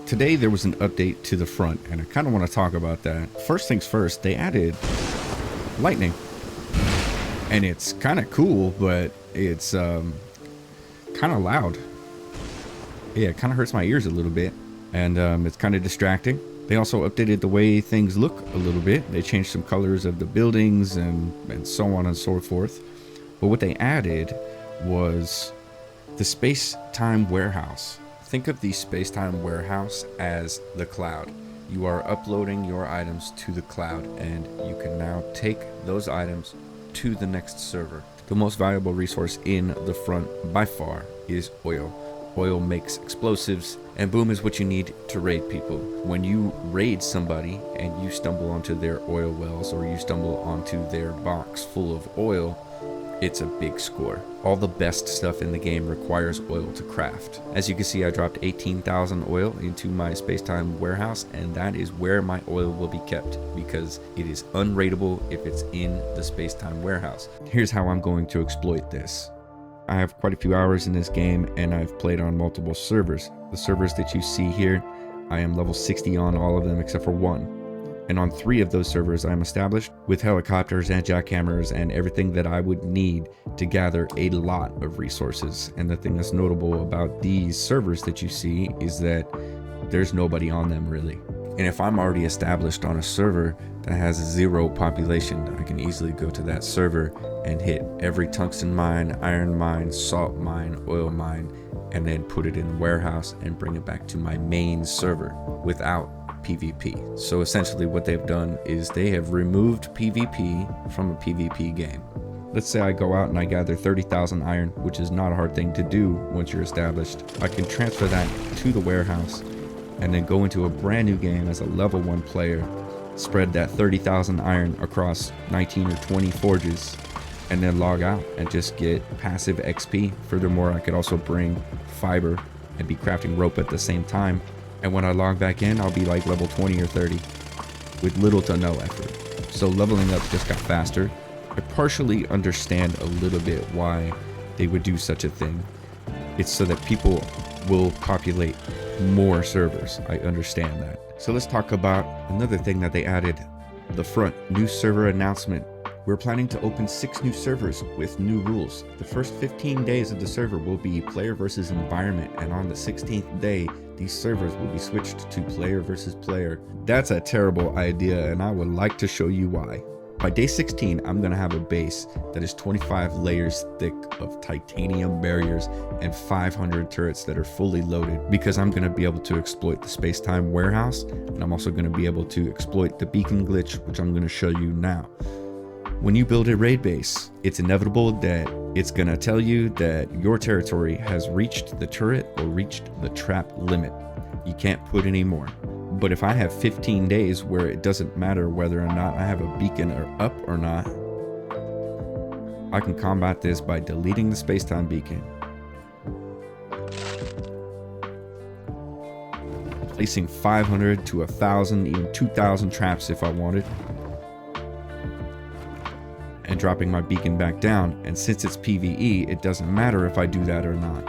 Today there was an update to the front, and I kind of want to talk about that. First things first, they added lightning, and it's kind of cool, but it's kind of loud. Yeah, it kind of hurts my ears a little bit, and it's kind of distracting. They also updated the way things look a little bit. They changed some colors of the buildings and so on and so forth. But what they added was the space-time warehouse. Think of the space-time warehouse as the cloud. You are uploading your items to the cloud, and you can now take those items to the next server. The most valuable resource in the front by far is oil. Oil makes explosives, and boom is what you need to raid people. When you raid somebody and you stumble onto their oil wells, or you stumble onto their box full of oil, it's a big score. All the best stuff in the game requires oil to craft. As you can see, I dropped 18,000 oil into my space-time warehouse, and that is where my oil will be kept because it is unraidable if it's in the space-time warehouse. Here's how I'm going to exploit this. I have quite a few hours in this game, and I've played on multiple servers. The servers that you see here, I am level 60 on all of them except for one. And on 3 of those servers, I'm established with helicopters and jackhammers and everything that I would need to gather a lot of resources. And the thing that's notable about these servers that you see is that there's nobody on them really. And if I'm already established on a server that has 0 population, I can easily go to that server and hit every tungsten mine, iron mine, salt mine, oil mine, and then put it in the warehouse and bring it back to my main server without PvP. So essentially what they've done is they have removed PvP from a PvP game. Let's say I go out and I gather 30,000 iron, which is not a hard thing to do once you're established. I can transfer that to the warehouse and then go into a brand new game as a level 1 player, spread that 30,000 iron across 19 or 20 forges, and then log out and just get passive XP. Furthermore, I could also bring fiber and be crafting rope at the same time. And when I log back in, I'll be like level 20 or 30 with little to no effort. So leveling up just got faster. I partially understand a little bit why they would do such a thing. It's so that people will populate more servers. I understand that. So let's talk about another thing that they added. The front, new server announcement. We're planning to open 6 new servers with new rules. The first 15 days of the server will be player versus environment, and on the 16th day, these servers will be switched to player versus player. That's a terrible idea, and I would like to show you why. By day 16, I'm gonna have a base that is 25 layers thick of titanium barriers and 500 turrets that are fully loaded, because I'm gonna be able to exploit the space-time warehouse, and I'm also gonna be able to exploit the beacon glitch, which I'm gonna show you now. When you build a raid base, it's inevitable that it's gonna tell you that your territory has reached the turret or reached the trap limit. You can't put any more. But if I have 15 days where it doesn't matter whether or not I have a beacon up or not, I can combat this by deleting the space-time beacon, placing 500 to 1,000, even 2,000 traps if I wanted, and dropping my beacon back down. And since it's PvE, it doesn't matter if I do that or not.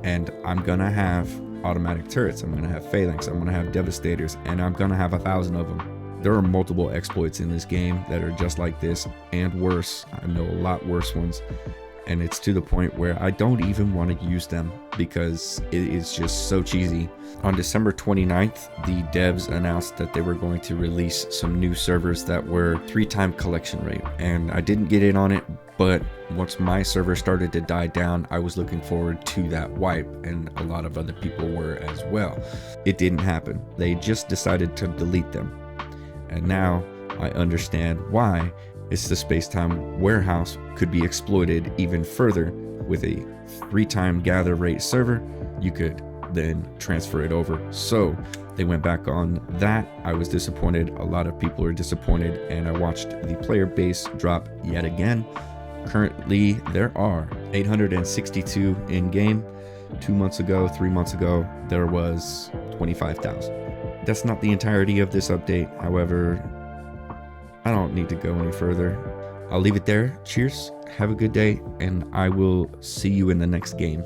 And I'm gonna have automatic turrets, I'm gonna have phalanx, I'm gonna have devastators, and I'm gonna have 1,000 of them. There are multiple exploits in this game that are just like this and worse. I know a lot worse ones, and it's to the point where I don't even want to use them because it is just so cheesy. On December 29th, the devs announced that they were going to release some new servers that were 3-time collection rate, and I didn't get in on it, but once my server started to die down, I was looking forward to that wipe, and a lot of other people were as well. It didn't happen. They just decided to delete them, and now I understand why. It's the space-time warehouse could be exploited even further. With a 3-time gather rate server, you could then transfer it over. So they went back on that. I was disappointed. A lot of people are disappointed, and I watched the player base drop yet again. Currently, there are 862 in game. 2 months ago, 3 months ago, there was 25,000. That's not the entirety of this update. However, I don't need to go any further. I'll leave it there. Cheers, have a good day, and I will see you in the next game.